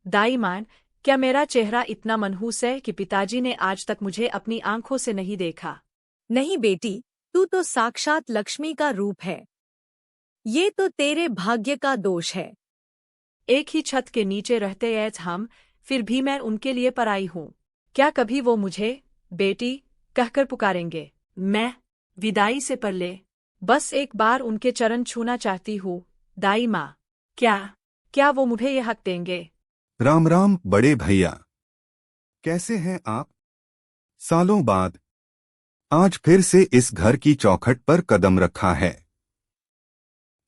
दाई मान, क्या मेरा चेहरा इतना मनहूस है कि पिताजी ने आज तक मुझे अपनी आंखों से नहीं देखा? नहीं बेटी, तू तो साक्षात लक्ष्मी का रूप है। ये तो तेरे भाग्य का दोष है। एक ही छत के नीचे रहते हैं हम, फिर भी मैं उनके लिए पराई हूँ। क्या कभी वो मुझे बेटी कहकर पुकारेंगे? मैं विदाई से पहले बस एक बार उनके चरण छूना चाहती हूँ। दाई माँ, क्या क्या वो मुझे ये हक देंगे? राम राम बड़े भैया, कैसे हैं आप? सालों बाद आज फिर से इस घर की चौखट पर कदम रखा है।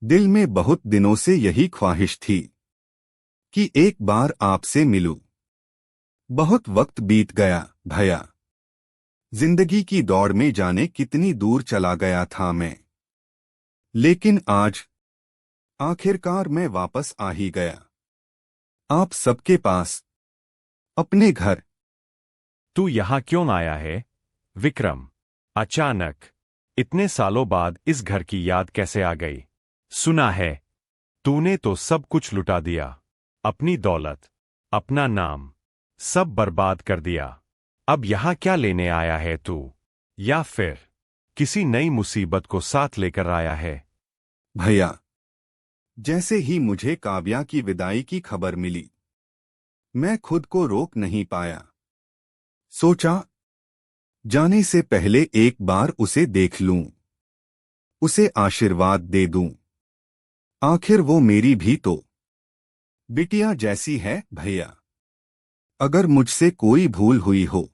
दिल में बहुत दिनों से यही ख्वाहिश थी कि एक बार आपसे मिलूं। बहुत वक्त बीत गया भैया। जिंदगी की दौड़ में जाने कितनी दूर चला गया था मैं, लेकिन आज आखिरकार मैं वापस आ ही गया आप सबके पास, अपने घर। तू यहाँ क्यों आया है, विक्रम? अचानक इतने सालों बाद इस घर की याद कैसे आ गई? सुना है तूने तो सब कुछ लुटा दिया, अपनी दौलत, अपना नाम, सब बर्बाद कर दिया। अब यहाँ क्या लेने आया है तू? या फिर किसी नई मुसीबत को साथ लेकर आया है? भैया, जैसे ही मुझे काव्या की विदाई की खबर मिली, मैं खुद को रोक नहीं पाया। सोचा जाने से पहले एक बार उसे देख लूं, उसे आशीर्वाद दे दूं। आखिर वो मेरी भी तो बिटिया जैसी है भैया। अगर मुझसे कोई भूल हुई हो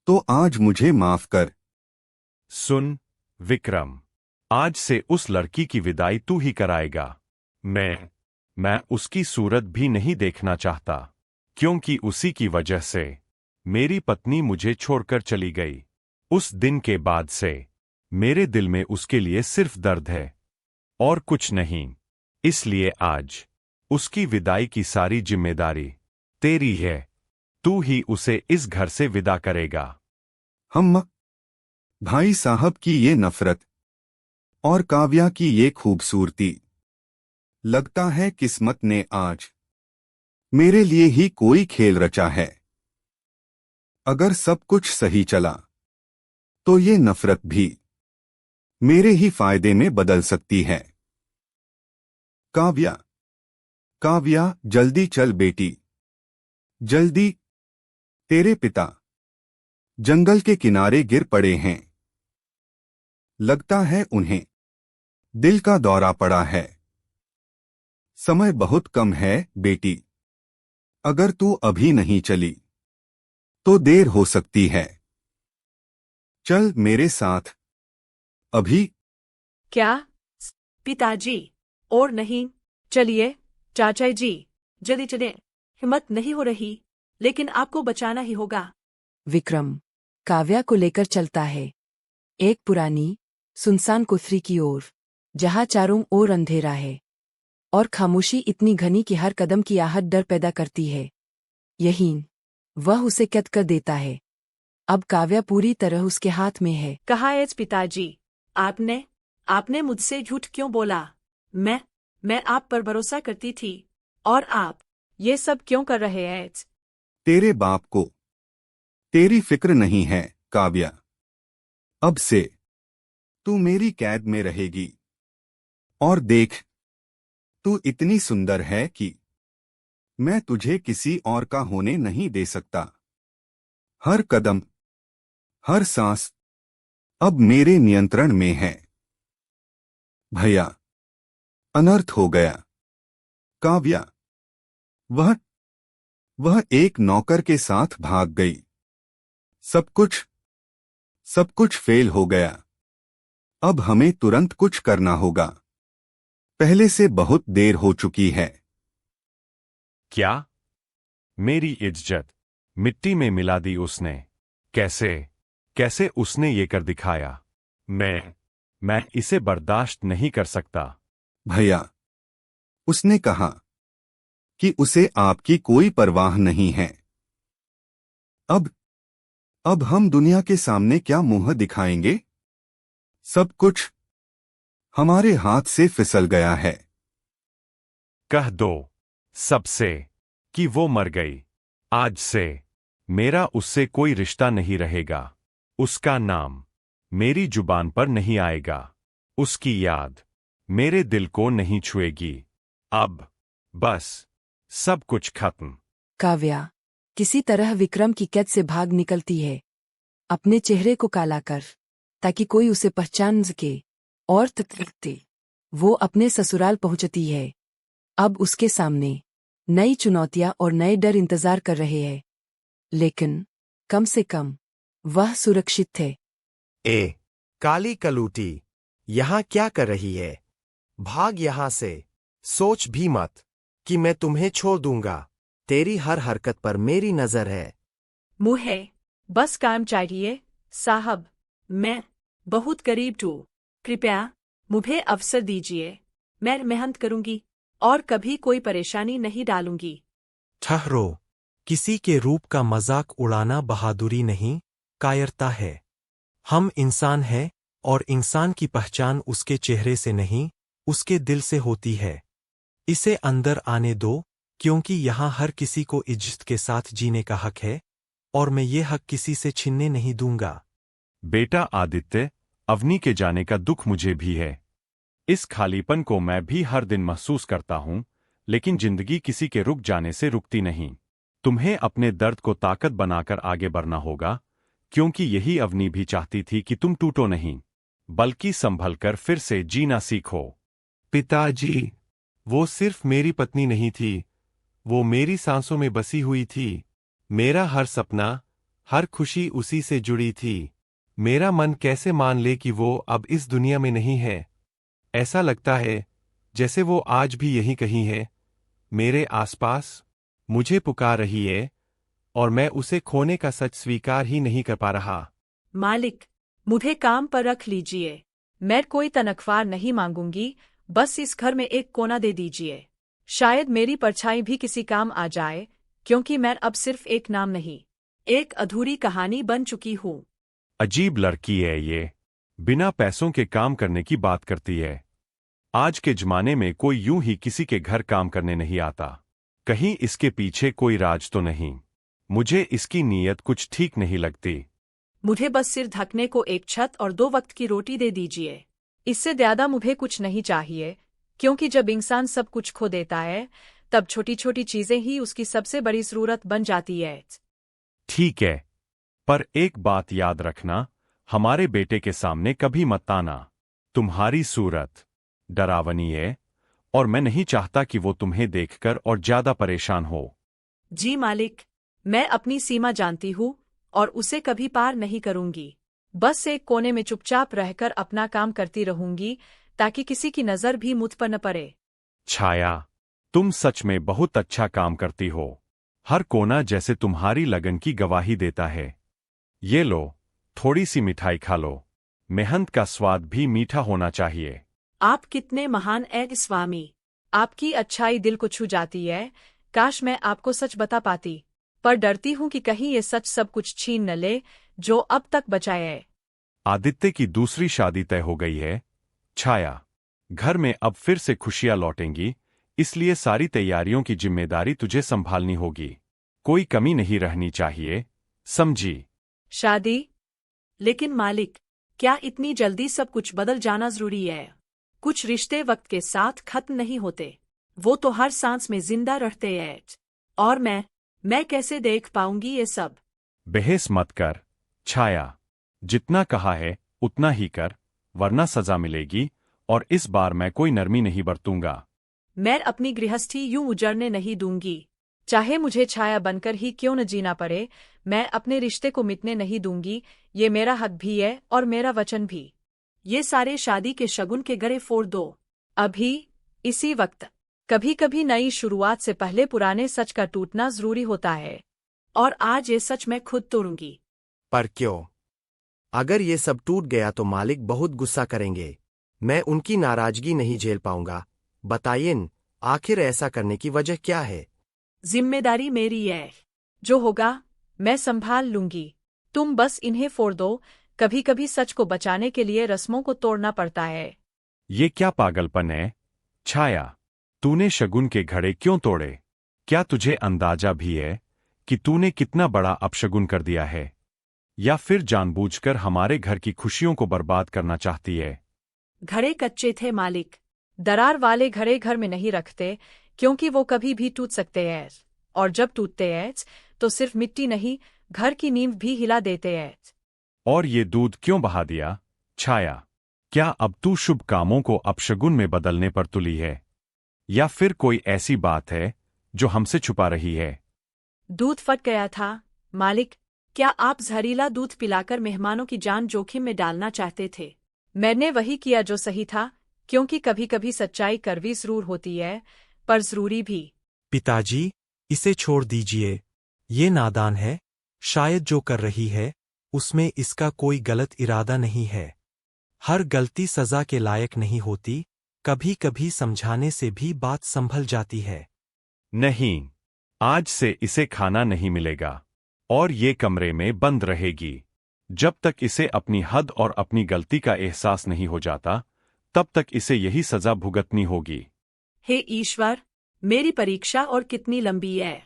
तो आज मुझे माफ कर। सुन विक्रम, आज से उस लड़की की विदाई तू ही कराएगा। मैं उसकी सूरत भी नहीं देखना चाहता, क्योंकि उसी की वजह से मेरी पत्नी मुझे छोड़कर चली गई। उस दिन के बाद से मेरे दिल में उसके लिए सिर्फ दर्द है और कुछ नहीं। इसलिए आज उसकी विदाई की सारी जिम्मेदारी तेरी है। तू ही उसे इस घर से विदा करेगा। हम भाई साहब की ये नफरत और काव्या की ये खूबसूरती, लगता है किस्मत ने आज मेरे लिए ही कोई खेल रचा है। अगर सब कुछ सही चला तो ये नफरत भी मेरे ही फायदे में बदल सकती है। काव्या, काव्या जल्दी चल बेटी, जल्दी। तेरे पिता जंगल के किनारे गिर पड़े हैं। लगता है उन्हें दिल का दौरा पड़ा है। समय बहुत कम है बेटी, अगर तू अभी नहीं चली तो देर हो सकती है। चल मेरे साथ अभी। क्या? पिताजी? और नहीं, चलिए चाचा जी, जल्दी चलें। हिम्मत नहीं हो रही, लेकिन आपको बचाना ही होगा। विक्रम काव्या को लेकर चलता है एक पुरानी सुनसान कुथरी की ओर, जहां चारों ओर अंधेरा है और खामोशी इतनी घनी कि हर कदम की आहट डर पैदा करती है। यही वह उसे कैद कर देता है। अब काव्या पूरी तरह उसके हाथ में है। कहा है पिताजी, आपने मुझसे झूठ क्यों बोला? मैं आप पर भरोसा करती थी, और आप ये सब क्यों कर रहे हैं? तेरे बाप को तेरी फिक्र नहीं है काव्या। अब से तू मेरी कैद में रहेगी। और देख, तू इतनी सुंदर है कि मैं तुझे किसी और का होने नहीं दे सकता। हर कदम, हर सांस अब मेरे नियंत्रण में है। भैया, अनर्थ हो गया। काव्या वह एक नौकर के साथ भाग गई। सब कुछ फेल हो गया। अब हमें तुरंत कुछ करना होगा, पहले से बहुत देर हो चुकी है। क्या? मेरी इज्जत मिट्टी में मिला दी उसने। कैसे उसने ये कर दिखाया? मैं इसे बर्दाश्त नहीं कर सकता। भैया, उसने कहा कि उसे आपकी कोई परवाह नहीं है। अब हम दुनिया के सामने क्या मुंह दिखाएंगे? सब कुछ हमारे हाथ से फिसल गया है। कह दो सबसे कि वो मर गई। आज से मेरा उससे कोई रिश्ता नहीं रहेगा। उसका नाम मेरी जुबान पर नहीं आएगा। उसकी याद मेरे दिल को नहीं छुएगी। अब बस सब कुछ खत्म। काव्या किसी तरह विक्रम की कैद से भाग निकलती है, अपने चेहरे को काला कर ताकि कोई उसे पहचान सके, और तत्ते वो अपने ससुराल पहुंचती है। अब उसके सामने नई चुनौतियां और नए डर इंतजार कर रहे हैं, लेकिन कम से कम वह सुरक्षित थे। ए काली कलूटी, यहां क्या कर रही है? भाग यहां से। सोच भी मत कि मैं तुम्हें छोड़ दूंगा। तेरी हर हरकत पर मेरी नजर है। मुझे बस काम चाहिए साहब, मैं बहुत गरीब हूँ। कृपया मुझे अवसर दीजिए। मैं मेहनत करूंगी और कभी कोई परेशानी नहीं डालूंगी। ठहरो, किसी के रूप का मजाक उड़ाना बहादुरी नहीं, कायरता है। हम इंसान हैं और इंसान की पहचान उसके चेहरे से नहीं, उसके दिल से होती है। इसे अंदर आने दो, क्योंकि यहाँ हर किसी को इज्जत के साथ जीने का हक है, और मैं ये हक किसी से छीनने नहीं दूंगा। बेटा आदित्य, अवनी के जाने का दुख मुझे भी है। इस खालीपन को मैं भी हर दिन महसूस करता हूं, लेकिन जिंदगी किसी के रुक जाने से रुकती नहीं। तुम्हें अपने दर्द को ताकत बनाकर आगे बढ़ना होगा, क्योंकि यही अवनी भी चाहती थी कि तुम टूटो नहीं, बल्कि संभलकर फिर से जीना सीखो। पिताजी, वो सिर्फ मेरी पत्नी नहीं थी, वो मेरी सांसों में बसी हुई थी। मेरा हर सपना, हर खुशी उसी से जुड़ी थी। मेरा मन कैसे मान ले कि वो अब इस दुनिया में नहीं है? ऐसा लगता है जैसे वो आज भी यहीं कहीं है, मेरे आसपास, मुझे पुकार रही है, और मैं उसे खोने का सच स्वीकार ही नहीं कर पा रहा। मालिक, मुझे काम पर रख लीजिए। मैं कोई तनख्वाह नहीं मांगूंगी, बस इस घर में एक कोना दे दीजिए। शायद मेरी परछाई भी किसी काम आ जाए, क्योंकि मैं अब सिर्फ एक नाम नहीं, एक अधूरी कहानी बन चुकी हूँ। अजीब लड़की है ये, बिना पैसों के काम करने की बात करती है। आज के जमाने में कोई यूं ही किसी के घर काम करने नहीं आता। कहीं इसके पीछे कोई राज तो नहीं? मुझे इसकी नीयत कुछ ठीक नहीं लगती। मुझे बस सिर ढकने को एक छत और 2 वक्त की रोटी दे दीजिए। इससे ज्यादा मुझे कुछ नहीं चाहिए, क्योंकि जब इंसान सब कुछ खो देता है, तब छोटी छोटी चीजें ही उसकी सबसे बड़ी जरूरत बन जाती है। ठीक है, पर एक बात याद रखना, हमारे बेटे के सामने कभी मत आना। तुम्हारी सूरत डरावनी है, और मैं नहीं चाहता कि वो तुम्हें देखकर और ज्यादा परेशान हो। जी मालिक, मैं अपनी सीमा जानती हूँ और उसे कभी पार नहीं करूंगी। बस एक कोने में चुपचाप रहकर अपना काम करती रहूंगी, ताकि किसी की नजर भी मुझ पर न पड़े। छाया, तुम सच में बहुत अच्छा काम करती हो। हर कोना जैसे तुम्हारी लगन की गवाही देता है। ये लो, थोड़ी सी मिठाई खा लो। मेहनत का स्वाद भी मीठा होना चाहिए। आप कितने महान हैं स्वामी। आपकी अच्छाई दिल को छू जाती है। काश मैं आपको सच बता पाती, पर डरती हूँ कि कहीं ये सच सब कुछ छीन न ले जो अब तक बचाया है। आदित्य की दूसरी शादी तय हो गई है। छाया, घर में अब फिर से खुशियां लौटेंगी, इसलिए सारी तैयारियों की जिम्मेदारी तुझे संभालनी होगी। कोई कमी नहीं रहनी चाहिए, समझी? शादी? लेकिन मालिक, क्या इतनी जल्दी सब कुछ बदल जाना जरूरी है? कुछ रिश्ते वक्त के साथ खत्म नहीं होते, वो तो हर सांस में जिंदा रहते हैं। और मैं कैसे देख पाऊंगी ये सब? बहस मत कर, छाया। जितना कहा है उतना ही कर, वरना सजा मिलेगी, और इस बार मैं कोई नरमी नहीं बरतूंगा। मैं अपनी गृहस्थी यूं उजड़ने नहीं दूंगी। चाहे मुझे छाया बनकर ही क्यों न जीना पड़े, मैं अपने रिश्ते को मिटने नहीं दूंगी। ये मेरा हक भी है और मेरा वचन भी। ये सारे शादी के शगुन के गरे फोड़ दो अभी, इसी वक्त। कभी कभी नई शुरुआत से पहले पुराने सच का टूटना जरूरी होता है, और आज ये सच मैं खुद तोड़ूंगी। पर क्यों? अगर ये सब टूट गया तो मालिक बहुत गुस्सा करेंगे। मैं उनकी नाराजगी नहीं झेल पाऊंगा। बताइए न, आखिर ऐसा करने की वजह क्या है? जिम्मेदारी मेरी है, जो होगा मैं संभाल लूंगी। तुम बस इन्हें फोड़ दो। कभी कभी सच को बचाने के लिए रस्मों को तोड़ना पड़ता है। ये क्या पागलपन है? छाया, तूने शगुन के घड़े क्यों तोड़े? क्या तुझे अंदाजा भी है कि तूने कितना बड़ा अपशगुन कर दिया है? या फिर जानबूझकर हमारे घर की खुशियों को बर्बाद करना चाहती है? घड़े कच्चे थे मालिक। दरार वाले घड़े घर में नहीं रखते, क्योंकि वो कभी भी टूट सकते हैं, और जब टूटते हैं तो सिर्फ मिट्टी नहीं, घर की नींव भी हिला देते हैं। और ये दूध क्यों बहा दिया, छाया? क्या अब तू शुभ कामों को अपशगुन में बदलने पर तुली है? या फिर कोई ऐसी बात है जो हमसे छुपा रही है? दूध फट गया था मालिक। क्या आप जहरीला दूध पिलाकर मेहमानों की जान जोखिम में डालना चाहते थे? मैंने वही किया जो सही था, क्योंकि कभी कभी सच्चाई कड़वी जरूर होती है, पर जरूरी भी। पिताजी, इसे छोड़ दीजिए। ये नादान है। शायद जो कर रही है उसमें इसका कोई गलत इरादा नहीं है। हर गलती सजा के लायक नहीं होती, कभी कभी समझाने से भी बात संभल जाती है। नहीं, आज से इसे खाना नहीं मिलेगा और ये कमरे में बंद रहेगी। जब तक इसे अपनी हद और अपनी गलती का एहसास नहीं हो जाता, तब तक इसे यही सजा भुगतनी होगी। हे ईश्वर, मेरी परीक्षा और कितनी लंबी है।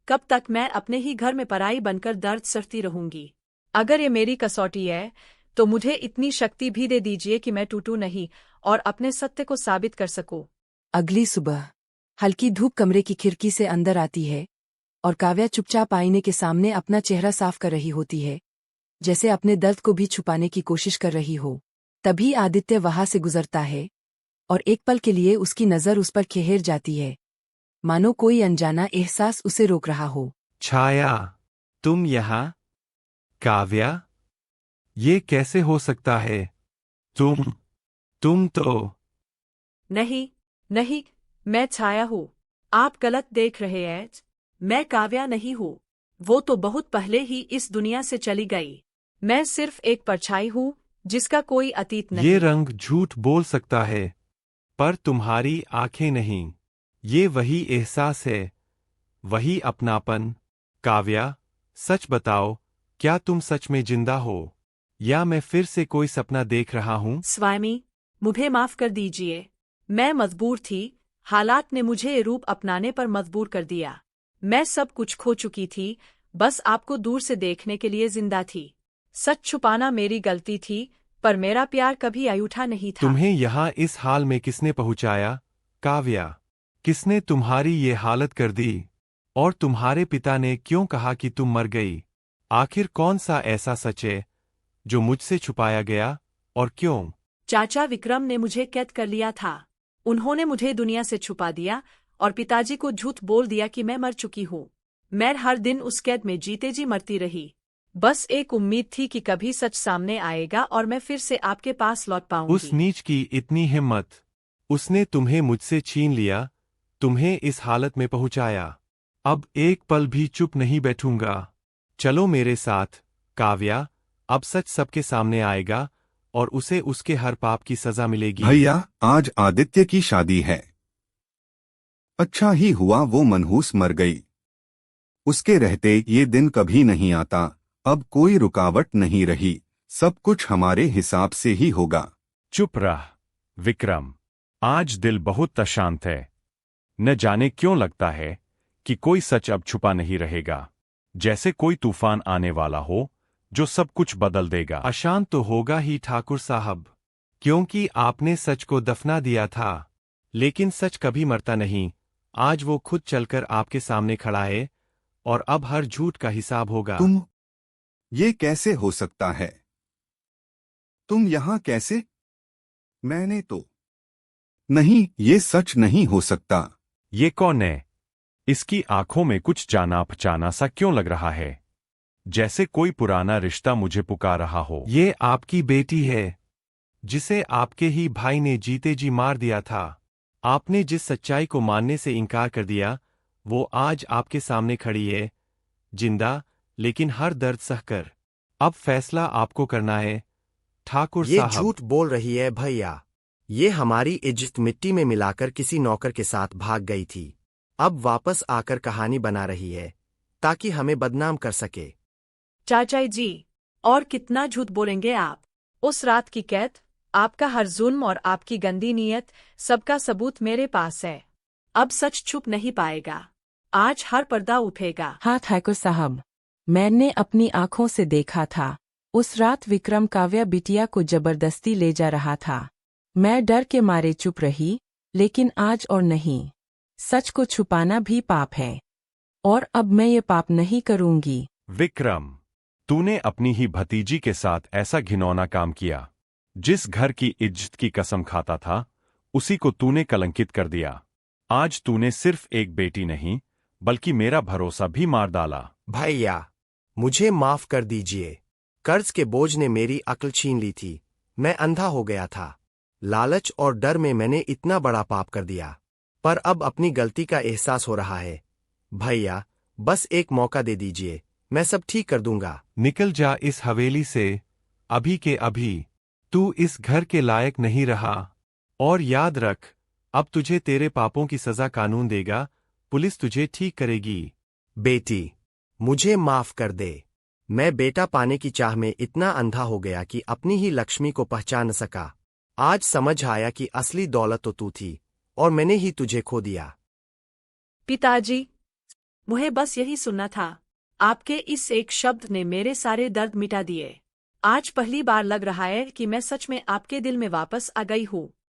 कब तक मैं अपने ही घर में पराई बनकर दर्द सहती रहूंगी? अगर ये मेरी कसौटी है, तो मुझे इतनी शक्ति भी दे दीजिए कि मैं टूटूं नहीं और अपने सत्य को साबित कर सकूं। अगली सुबह हल्की धूप कमरे की खिड़की से अंदर आती है और काव्या चुपचाप आईने के सामने अपना चेहरा साफ कर रही होती है, जैसे अपने दर्द को भी छुपाने की कोशिश कर रही हो। तभी आदित्य वहां से गुजरता है और एक पल के लिए उसकी नजर उस पर ठहर जाती है, मानो कोई अनजाना एहसास उसे रोक रहा हो। छाया, तुम यहाँ? काव्या, ये कैसे हो सकता है? तुम तो... नहीं, नहीं, मैं छाया हूँ। आप गलत देख रहे हैं। मैं काव्या नहीं हूँ। वो तो बहुत पहले ही इस दुनिया से चली गई। मैं सिर्फ एक परछाई हूँ, जिसका कोई अतीत नहीं। ये रंग झूठ बोल सकता है, पर तुम्हारी आंखें नहीं। ये वही एहसास है, वही अपनापन। काव्या, सच बताओ, क्या तुम सच में जिंदा हो, या मैं फिर से कोई सपना देख रहा हूँ? स्वामी, मुझे माफ कर दीजिए। मैं मजबूर थी। हालात ने मुझे ये रूप अपनाने पर मजबूर कर दिया। मैं सब कुछ खो चुकी थी, बस आपको दूर से देखने के लिए जिंदा थी। सच छुपाना मेरी गलती थी, पर मेरा प्यार कभी अयूठा नहीं था। तुम्हें यहाँ इस हाल में किसने पहुँचाया, काव्या? किसने तुम्हारी ये हालत कर दी? और तुम्हारे पिता ने क्यों कहा कि तुम मर गई? आखिर कौन सा ऐसा सच है जो मुझसे छुपाया गया, और क्यों? चाचा विक्रम ने मुझे कैद कर लिया था। उन्होंने मुझे दुनिया से छुपा दिया और पिताजी को झूठ बोल दिया कि मैं मर चुकी हूँ। मैं हर दिन उस कैद में जीते जी मरती रही। बस एक उम्मीद थी कि कभी सच सामने आएगा और मैं फिर से आपके पास लौट पाऊंगी। उस नीच की इतनी हिम्मत! उसने तुम्हें मुझसे छीन लिया, तुम्हें इस हालत में पहुंचाया। अब एक पल भी चुप नहीं बैठूंगा। चलो मेरे साथ, काव्या। अब सच सबके सामने आएगा और उसे उसके हर पाप की सजा मिलेगी। भैया, आज आदित्य की शादी है। अच्छा ही हुआ वो मनहूस मर गई। उसके रहते ये दिन कभी नहीं आता। अब कोई रुकावट नहीं रही, सब कुछ हमारे हिसाब से ही होगा। चुप रह, विक्रम। आज दिल बहुत अशांत है। न जाने क्यों लगता है कि कोई सच अब छुपा नहीं रहेगा, जैसे कोई तूफान आने वाला हो जो सब कुछ बदल देगा। अशांत तो होगा ही ठाकुर साहब, क्योंकि आपने सच को दफना दिया था। लेकिन सच कभी मरता नहीं। आज वो खुद चलकर आपके सामने खड़ा है और अब हर झूठ का हिसाब होगा। ये कैसे हो सकता है? तुम यहाँ कैसे? मैंने तो... नहीं, ये सच नहीं हो सकता। ये कौन है? इसकी आंखों में कुछ जाना पहचाना सा क्यों लग रहा है, जैसे कोई पुराना रिश्ता मुझे पुकार रहा हो। ये आपकी बेटी है, जिसे आपके ही भाई ने जीते जी मार दिया था। आपने जिस सच्चाई को मानने से इनकार कर दिया, वो आज आपके सामने खड़ी है, जिंदा, लेकिन हर दर्द सहकर। अब फैसला आपको करना है, ठाकुर ये साहब। झूठ बोल रही है भैया। ये हमारी इज्जत मिट्टी में मिलाकर किसी नौकर के साथ भाग गई थी। अब वापस आकर कहानी बना रही है, ताकि हमें बदनाम कर सके। चाचा जी, और कितना झूठ बोलेंगे आप? उस रात की कैद, आपका हर जुल्म और आपकी गंदी नीयत, सबका सबूत मेरे पास है। अब सच छुप नहीं पाएगा। आज हर पर्दा उठेगा। हाँ ठाकुर साहब, मैंने अपनी आंखों से देखा था। उस रात विक्रम काव्या बिटिया को जबरदस्ती ले जा रहा था। मैं डर के मारे चुप रही, लेकिन आज और नहीं। सच को छुपाना भी पाप है, और अब मैं ये पाप नहीं करूंगी। विक्रम, तूने अपनी ही भतीजी के साथ ऐसा घिनौना काम किया। जिस घर की इज्जत की कसम खाता था, उसी को तूने कलंकित कर दिया। आज तूने सिर्फ एक बेटी नहीं, बल्कि मेरा भरोसा भी मार डाला। भैया, मुझे माफ कर दीजिए। कर्ज के बोझ ने मेरी अक्ल छीन ली थी। मैं अंधा हो गया था। लालच और डर में मैंने इतना बड़ा पाप कर दिया, पर अब अपनी गलती का एहसास हो रहा है। भैया, बस एक मौका दे दीजिए, मैं सब ठीक कर दूंगा। निकल जा इस हवेली से, अभी के अभी। तू इस घर के लायक नहीं रहा। और याद रख, अब तुझे तेरे पापों की सजा कानून देगा। पुलिस तुझे ठीक करेगी। बेटी, मुझे माफ कर दे। मैं बेटा पाने की चाह में इतना अंधा हो गया कि अपनी ही लक्ष्मी को पहचान न सका। आज समझ आया कि असली दौलत तो तू थी, और मैंने ही तुझे खो दिया। पिताजी, मुझे बस यही सुनना था। आपके इस एक शब्द ने मेरे सारे दर्द मिटा दिए। आज पहली बार लग रहा है कि मैं सच में आपके दिल में वापस आ गई हूँ।